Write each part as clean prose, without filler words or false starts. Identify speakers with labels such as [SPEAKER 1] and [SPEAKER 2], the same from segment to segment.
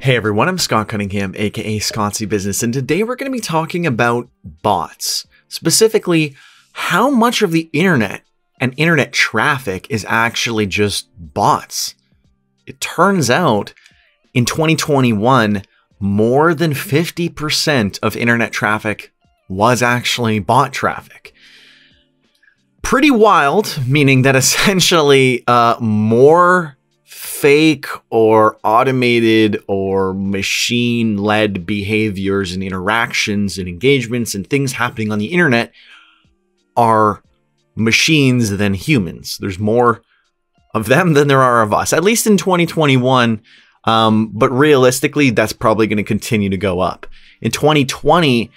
[SPEAKER 1] Hey everyone, I'm Scott Cunningham, aka Scottsy Business, and today we're going to be talking about bots. Specifically, how much of the internet and internet traffic is actually just bots. It turns out, in 2021, more than 50% of internet traffic was actually bot traffic. Pretty wild, meaning that essentially more fake or automated or machine-led behaviors and interactions and engagements and things happening on the internet are machines than humans. There's more of them than there are of us, at least in 2021. But realistically, that's probably going to continue to go up. In 2020,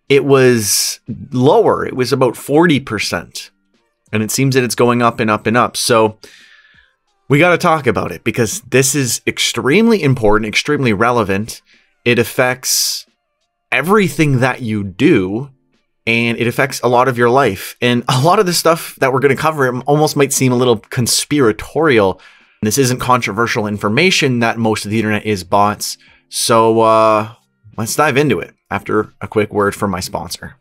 [SPEAKER 1] it was lower. It was about 40%. And it seems that it's going up and up and up. So we got to talk about it because this is extremely important, extremely relevant. It affects everything that you do, and it affects a lot of your life. And a lot of the stuff that we're going to cover almost might seem a little conspiratorial. This isn't controversial information that most of the internet is bots. So let's dive into it after a quick word from my sponsor.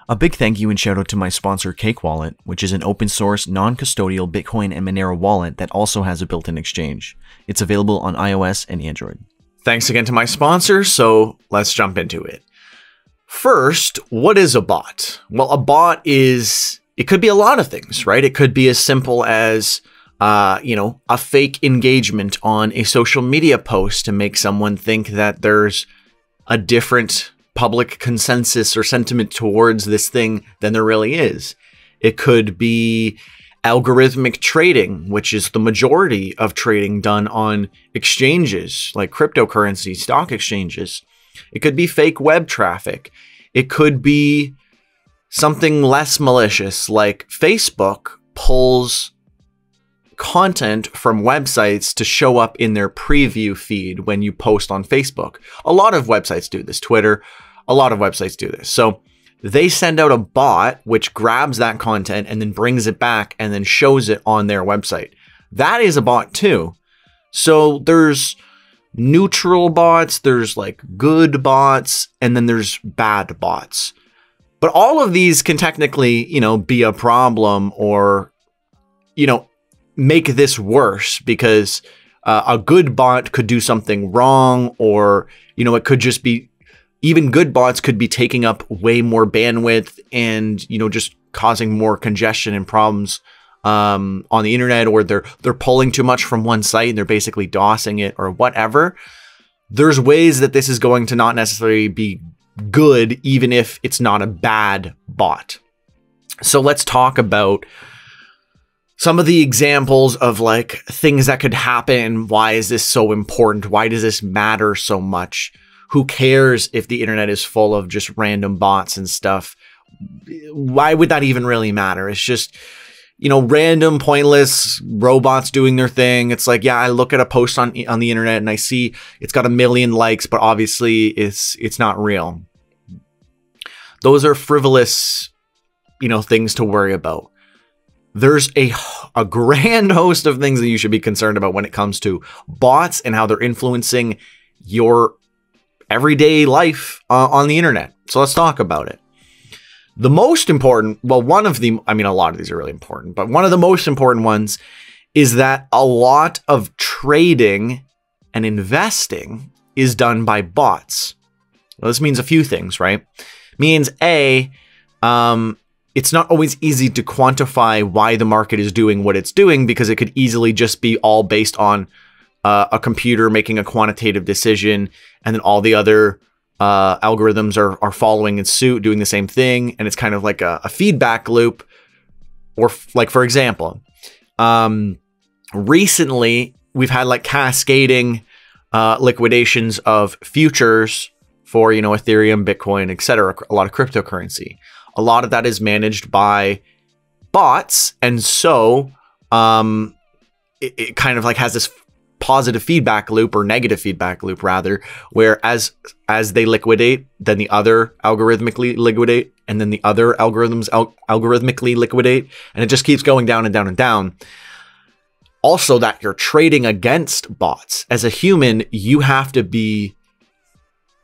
[SPEAKER 1] A big thank you and shout out to my sponsor Cake Wallet, which is an open source, non-custodial Bitcoin and Monero wallet that also has a built-in exchange. It's available on iOS and Android. Thanks again to my sponsor, so let's jump into it. First, what is a bot? Well, a bot it could be a lot of things, right? It could be as simple as, a fake engagement on a social media post to make someone think that there's a different public consensus or sentiment towards this thing than there really is. It could be algorithmic trading, which is the majority of trading done on exchanges like cryptocurrency, stock exchanges. It could be fake web traffic. It could be something less malicious, like Facebook pulls content from websites to show up in their preview feed when you post on Facebook. A lot of websites do this. Twitter, a lot of websites do this. So they send out a bot which grabs that content and then brings it back and then shows it on their website. That is a bot too. So there's neutral bots, there's like good bots, and then there's bad bots. But all of these can technically, be a problem or, make this worse because a good bot could do something wrong, or, it could just be, even good bots could be taking up way more bandwidth and, just causing more congestion and problems on the internet, or they're pulling too much from one site and they're basically DOSing it or whatever. There's ways that this is going to not necessarily be good, even if it's not a bad bot. So let's talk about some of the examples of like things that could happen. Why is this so important? Why does this matter so much? Who cares if the internet is full of just random bots and stuff? Why would that even really matter? It's just, random, pointless robots doing their thing. It's like, yeah, I look at a post on the internet and I see it's got 1 million likes, but obviously it's not real. Those are frivolous, things to worry about. There's a grand host of things that you should be concerned about when it comes to bots and how they're influencing your everyday life on the internet. So let's talk about it. The most important, well, a lot of these are really important, but one of the most important ones is that a lot of trading and investing is done by bots. Well, this means a few things, right? It means it's not always easy to quantify why the market is doing what it's doing, because it could easily just be all based on a computer making a quantitative decision, and then all the other algorithms are following in suit, doing the same thing, and it's kind of like a feedback loop. Or like, for example, recently we've had like cascading liquidations of futures for, Ethereum, Bitcoin, etc., a lot of cryptocurrency. A lot of that is managed by bots, and so it kind of like has this positive feedback loop, or negative feedback loop rather, where as they liquidate, then the other algorithmically liquidate, and then the other algorithms algorithmically liquidate, and it just keeps going down and down and down. also that you're trading against bots. As a human, you have to be,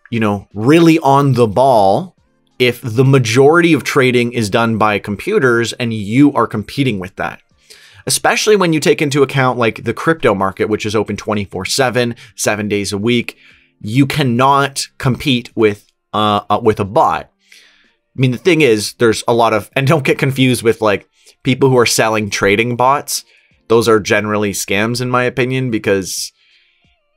[SPEAKER 1] you know, really on the ball if the majority of trading is done by computers and you are competing with that. Especially when you take into account like the crypto market, which is open 24/7, 7 days a week. You cannot compete with a bot. I mean, the thing is, there's a lot of, and don't get confused with like people who are selling trading bots. Those are generally scams in my opinion, because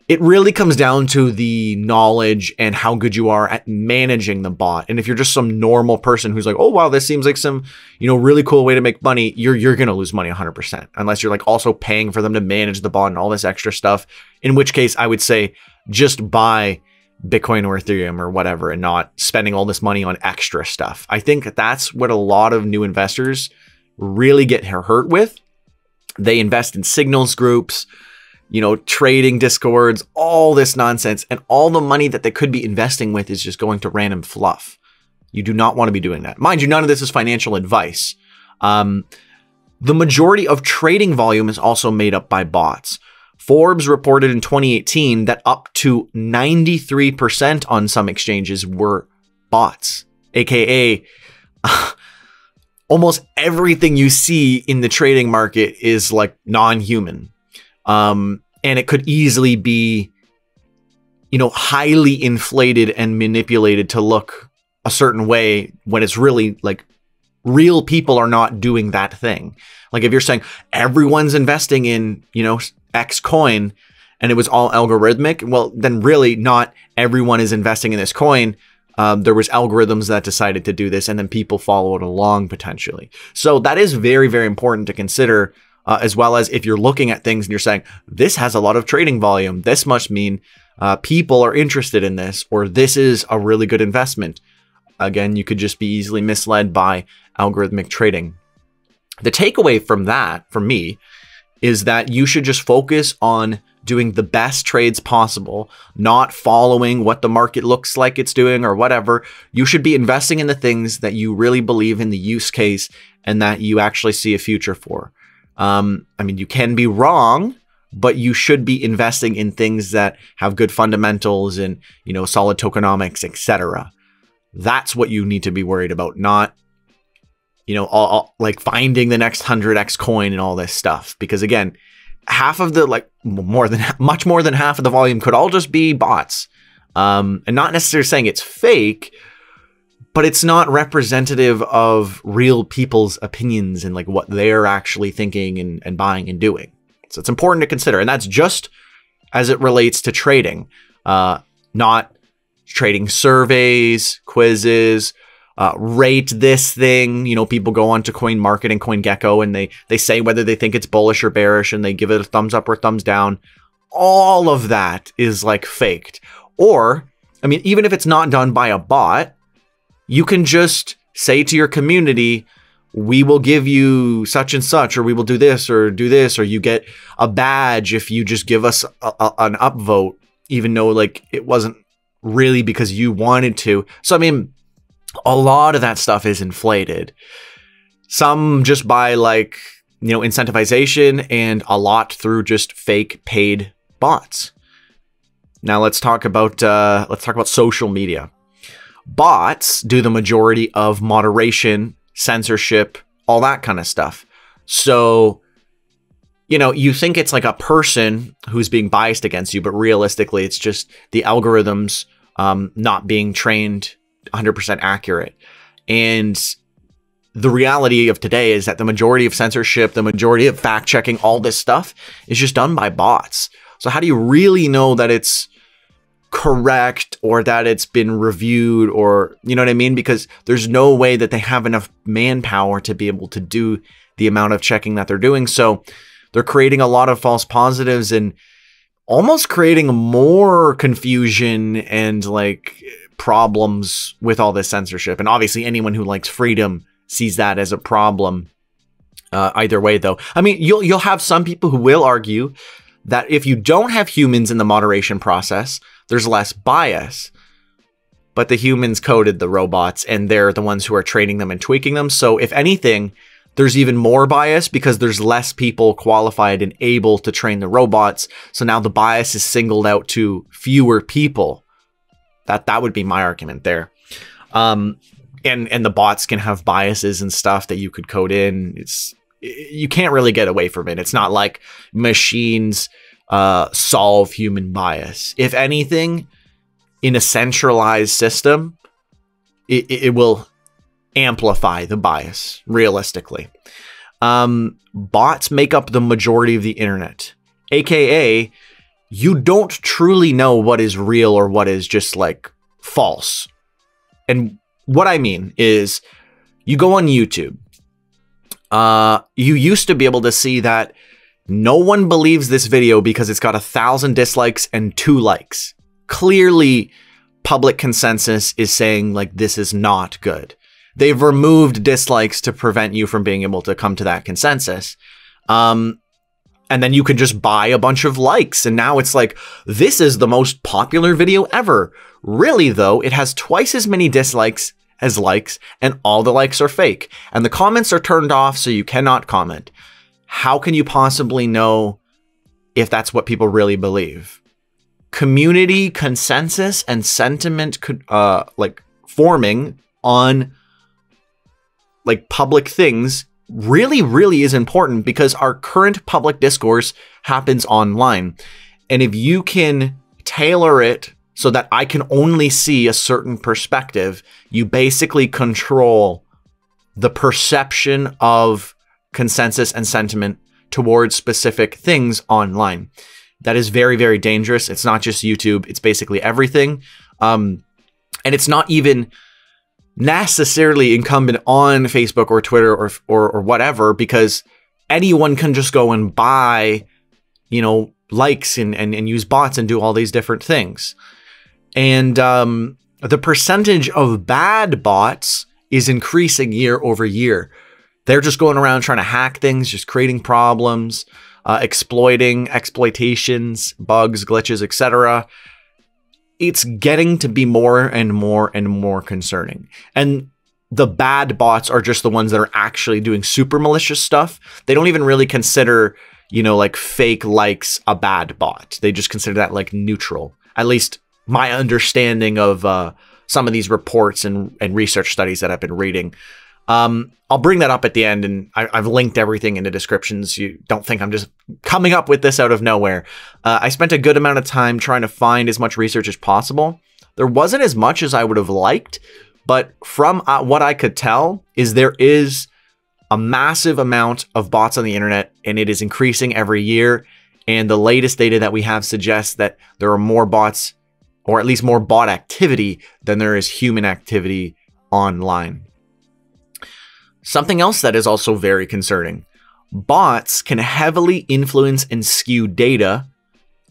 [SPEAKER 1] it really comes down to the knowledge and how good you are at managing the bot. And if you're just some normal person who's like, oh, wow, this seems like some, you know, really cool way to make money, you're going to lose money 100%, unless you're like also paying for them to manage the bot and all this extra stuff. In which case I would say just buy Bitcoin or Ethereum or whatever and not spending all this money on extra stuff. I think that's what a lot of new investors really get hurt with. They invest in signals groups, you know, trading discords, all this nonsense, and all the money that they could be investing with is just going to random fluff. You do not want to be doing that. Mind you, none of this is financial advice. The majority of trading volume is also made up by bots. Forbes reported in 2018 that up to 93% on some exchanges were bots, aka almost everything you see in the trading market is like non-human. And it could easily be, you know, highly inflated and manipulated to look a certain way when it's really like real people are not doing that thing. Like if you're saying everyone's investing in, you know, X coin and it was all algorithmic, well, then really not everyone is investing in this coin. There was algorithms that decided to do this and then people followed along potentially. So that is very, very important to consider. As well as if you're looking at things and you're saying, this has a lot of trading volume, this must mean people are interested in this, or this is a really good investment. Again, you could just be easily misled by algorithmic trading. The takeaway from that, for me, is that you should just focus on doing the best trades possible, not following what the market looks like it's doing or whatever. You should be investing in the things that you really believe in the use case and that you actually see a future for. I mean, you can be wrong, but you should be investing in things that have good fundamentals and, you know, solid tokenomics, etc. That's what you need to be worried about, not, you know, like finding the next 100x coin and all this stuff. Because again, half of the, like much more than half of the volume could all just be bots. And not necessarily saying it's fake, but it's not representative of real people's opinions and like what they're actually thinking and buying and doing. So it's important to consider. And that's just as it relates to trading, not trading surveys, quizzes, rate this thing. You know, people go onto Coin Market and CoinGecko and they say whether they think it's bullish or bearish and they give it a thumbs up or thumbs down. All of that is like faked. Or, I mean, even if it's not done by a bot, you can just say to your community, we will give you such and such, or we will do this, or you get a badge if you just give us an upvote, even though like it wasn't really because you wanted to. So, I mean, a lot of that stuff is inflated. Some just by like, you know, incentivization, and a lot through just fake paid bots. Now let's talk about social media. Bots do the majority of moderation, censorship, all that kind of stuff. So, you know, you think it's like a person who's being biased against you, but realistically, it's just the algorithms not being trained 100% accurate. And the reality of today is that the majority of censorship, the majority of fact checking, all this stuff is just done by bots. So how do you really know that it's correct or that it's been reviewed, or, you know what I mean? Because there's no way that they have enough manpower to be able to do the amount of checking that they're doing. So they're creating a lot of false positives and almost creating more confusion and like problems with all this censorship. And obviously anyone who likes freedom sees that as a problem. Either way though, I mean, you'll have some people who will argue that if you don't have humans in the moderation process, there's less bias. But the humans coded the robots and they're the ones who are training them and tweaking them. So if anything, there's even more bias because there's less people qualified and able to train the robots. So now the bias is singled out to fewer people. That would be my argument there. And the bots can have biases and stuff that you could code in. You can't really get away from it. It's not like machines solve human bias. If anything, in a centralized system, it will amplify the bias, realistically. Bots make up the majority of the internet, aka you don't truly know what is real or what is just like false. And what I mean is, you go on YouTube, you used to be able to see that no one believes this video because it's got 1,000 dislikes and 2 likes. Clearly, public consensus is saying like this is not good. They've removed dislikes to prevent you from being able to come to that consensus. And then you can just buy a bunch of likes. And now it's like, this is the most popular video ever. Really, though, it has twice as many dislikes as likes, and all the likes are fake. And the comments are turned off, so you cannot comment. How can you possibly know if that's what people really believe? Community consensus and sentiment could like forming on like public things really is important, because our current public discourse happens online. And if you can tailor it so that I can only see a certain perspective, you basically control the perception of consensus and sentiment towards specific things online. That is very dangerous. It's not just YouTube, it's basically everything. And it's not even necessarily incumbent on Facebook or Twitter or whatever, because anyone can just go and buy, you know, likes and use bots and do all these different things. And the percentage of bad bots is increasing year over year. They're just going around trying to hack things, just creating problems, exploitations, bugs, glitches, etc. It's getting to be more and more concerning. And the bad bots are just the ones that are actually doing super malicious stuff. They don't even really consider, you know, like fake likes a bad bot. They just consider that like neutral. At least my understanding of some of these reports and research studies that I've been reading. I'll bring that up at the end, and I've linked everything in the descriptions. You don't think I'm just coming up with this out of nowhere. I spent a good amount of time trying to find as much research as possible. There wasn't as much as I would have liked, but from what I could tell is there is a massive amount of bots on the internet, and it is increasing every year. And the latest data that we have suggests that there are more bots, or at least more bot activity, than there is human activity online. Something else that is also very concerning. Bots can heavily influence and skew data,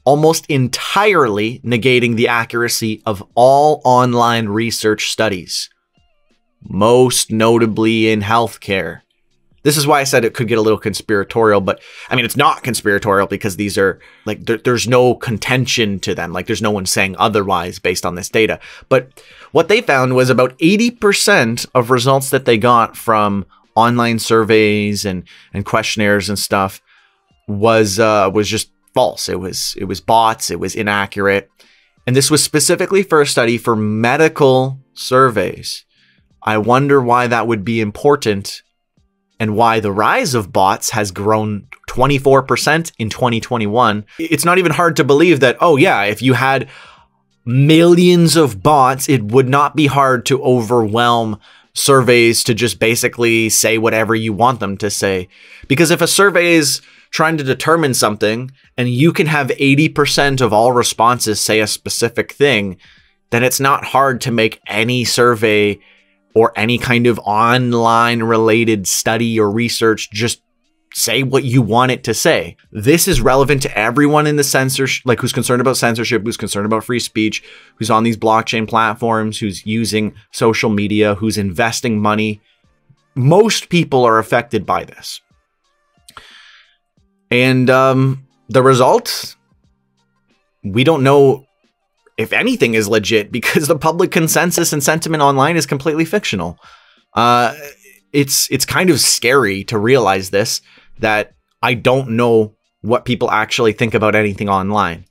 [SPEAKER 1] almost entirely negating the accuracy of all online research studies, most notably in healthcare. This is why I said it could get a little conspiratorial, but I mean, it's not conspiratorial because these are like, there's no contention to them. Like there's no one saying otherwise based on this data. But what they found was about 80% of results that they got from online surveys and questionnaires and stuff was just false. It was bots. It was inaccurate. And this was specifically for a study for medical surveys. I wonder why that would be important, and why the rise of bots has grown 24% in 2021. It's not even hard to believe that, oh yeah, if you had millions of bots, it would not be hard to overwhelm surveys to just basically say whatever you want them to say. Because if a survey is trying to determine something and you can have 80% of all responses say a specific thing, then it's not hard to make any survey or any kind of online related study or research just say what you want it to say. This is relevant to everyone in the censorship, like who's concerned about censorship, who's concerned about free speech, who's on these blockchain platforms, who's using social media, who's investing money. Most people are affected by this. And the result, we don't know if anything is legit, because the public consensus and sentiment online is completely fictional. it's kind of scary to realize this, that I don't know what people actually think about anything online.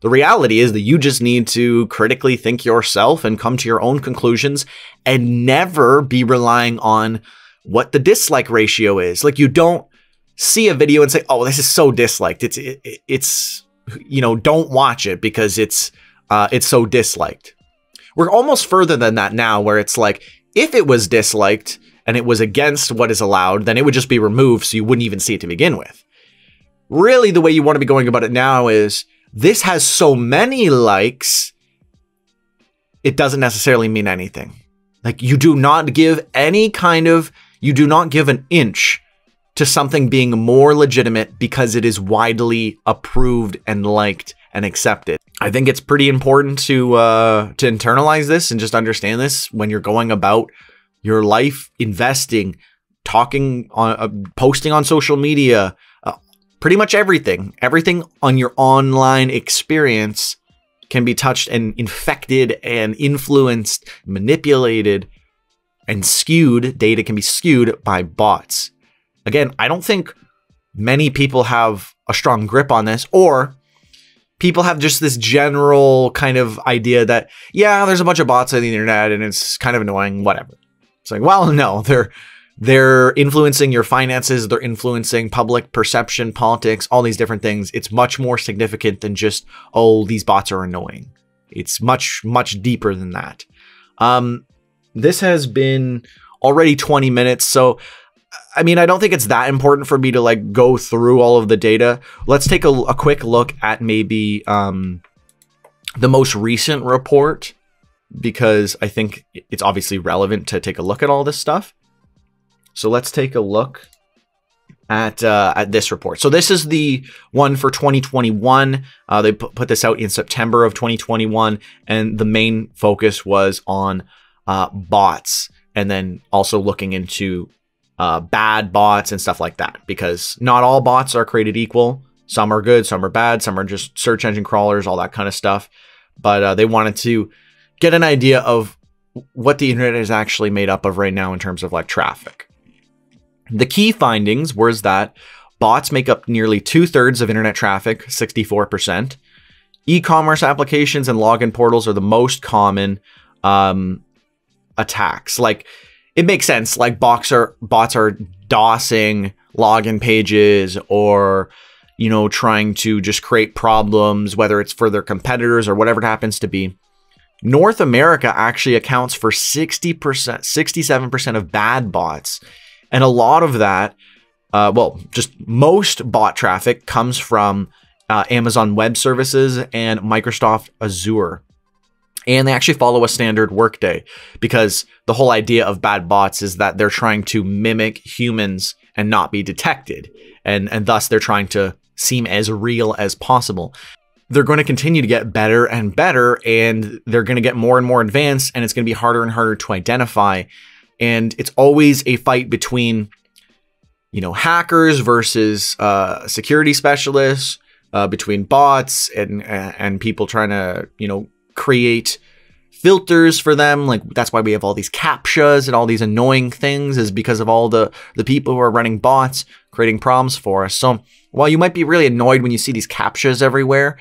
[SPEAKER 1] The reality is that you just need to critically think yourself and come to your own conclusions and never be relying on what the dislike ratio is. Like, you don't see a video and say, oh, this is so disliked. It's you know, don't watch it because it's so disliked. We're almost further than that now, where it's like, if it was disliked and it was against what is allowed, then it would just be removed, so you wouldn't even see it to begin with. Really, the way you want to be going about it now is, this has so many likes, it doesn't necessarily mean anything. Like, you do not give you do not give an inch to something being more legitimate because it is widely approved and liked and accepted. I think it's pretty important to internalize this and just understand this when you're going about your life, investing, talking on, posting on social media, pretty much everything on your online experience can be touched and infected and influenced, manipulated, and skewed. Data can be skewed by bots. Again, I don't think many people have a strong grip on this, or people have just this general kind of idea that, yeah, there's a bunch of bots on the internet and it's kind of annoying, whatever. It's like, well, no, they're influencing your finances. They're influencing public perception, politics, all these different things. It's much more significant than just, oh, these bots are annoying. It's much, much deeper than that. This has been already 20 minutes. So, I mean, I don't think it's that important for me to like go through all of the data. Let's take a quick look at maybe the most recent report, because I think it's obviously relevant to take a look at all this stuff. So let's take a look at this report. So this is the one for 2021. They put this out in September of 2021, and the main focus was on bots, and then also looking into bad bots and stuff like that, because not all bots are created equal. Some are good, some are bad, some are just search engine crawlers, all that kind of stuff. But they wanted to get an idea of what the internet is actually made up of right now in terms of like traffic. The key findings was that bots make up nearly 2/3 of internet traffic, 64%. E-commerce applications and login portals are the most common attacks. Like, it makes sense. Like, bots are DOSing login pages, or, you know, trying to just create problems, whether it's for their competitors or whatever it happens to be. North America actually accounts for 60%, 67% of bad bots. And a lot of that, well, just most bot traffic comes from Amazon Web Services and Microsoft Azure. And they actually follow a standard workday, because the whole idea of bad bots is that they're trying to mimic humans and not be detected. And thus they're trying to seem as real as possible. They're going to continue to get better and better, and they're going to get more and more advanced, and it's going to be harder and harder to identify. And it's always a fight between, you know, hackers versus security specialists, between bots and people trying to, you know, create filters for them. Like, that's why we have all these CAPTCHAs and all these annoying things, is because of all the people who are running bots creating problems for us. So while you might be really annoyed when you see these CAPTCHAs everywhere,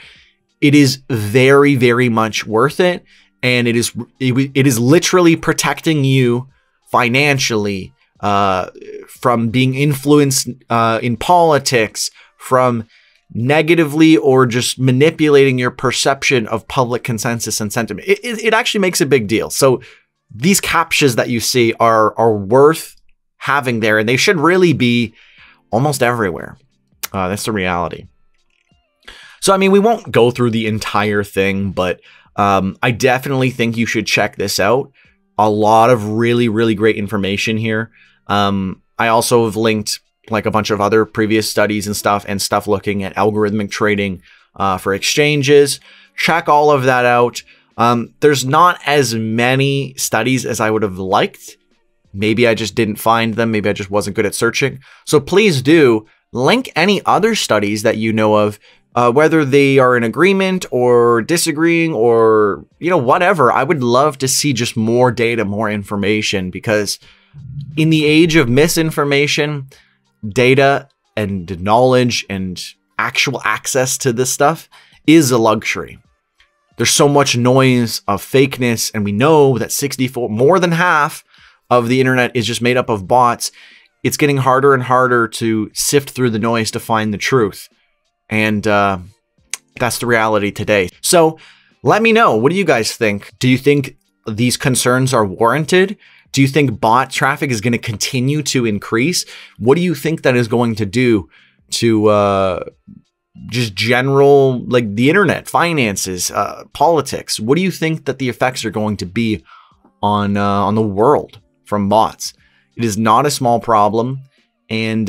[SPEAKER 1] it is very, very much worth it. And it is literally protecting you financially from being influenced in politics, from negatively or just manipulating your perception of public consensus and sentiment. It actually makes a big deal. So these CAPTCHAs that you see are worth having there, and they should really be almost everywhere. That's the reality. So, I mean, we won't go through the entire thing, but I definitely think you should check this out. A lot of really, really great information here. I also have linked like a bunch of other previous studies and stuff looking at algorithmic trading for exchanges. Check all of that out. There's not as many studies as I would have liked. Maybe I just didn't find them. Maybe I just wasn't good at searching. So please do link any other studies that you know of, whether they are in agreement or disagreeing or, you know, whatever. I would love to see just more data, more information, because In the age of misinformation, data and knowledge and actual access to this stuff is a luxury. There's so much noise of fakeness, and we know that more than half of the internet is just made up of bots. It's getting harder and harder to sift through the noise to find the truth. And that's the reality today. So let me know, what do you guys think? Do you think these concerns are warranted? Do you think bot traffic is going to continue to increase? What do you think that is going to do to just general, like the internet, finances, politics? What do you think that the effects are going to be on the world from bots? It is not a small problem, and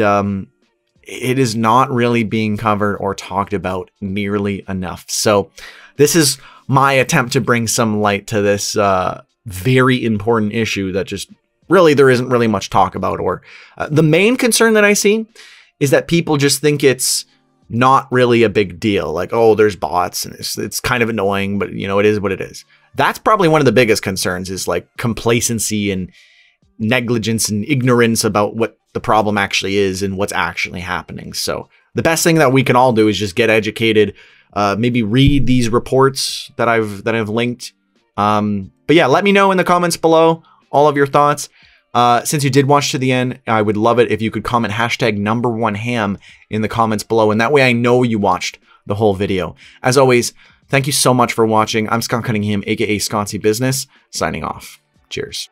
[SPEAKER 1] it is not really being covered or talked about nearly enough. So this is my attempt to bring some light to this very important issue that just really there isn't really much talk about. Or the main concern that I see is that people just think it's not really a big deal. Like, oh, there's bots and it's kind of annoying, but you know, it is what it is. That's probably one of the biggest concerns, is like complacency and negligence and ignorance about what the problem actually is and what's actually happening. So the best thing that we can all do is just get educated, maybe read these reports that I've linked. But yeah, let me know in the comments below all of your thoughts. Since you did watch to the end, I would love it if you could comment #1ham in the comments below, and that way I know you watched the whole video. As always, thank you so much for watching. I'm Scott Cunningham, aka Scottsy Business, signing off. Cheers.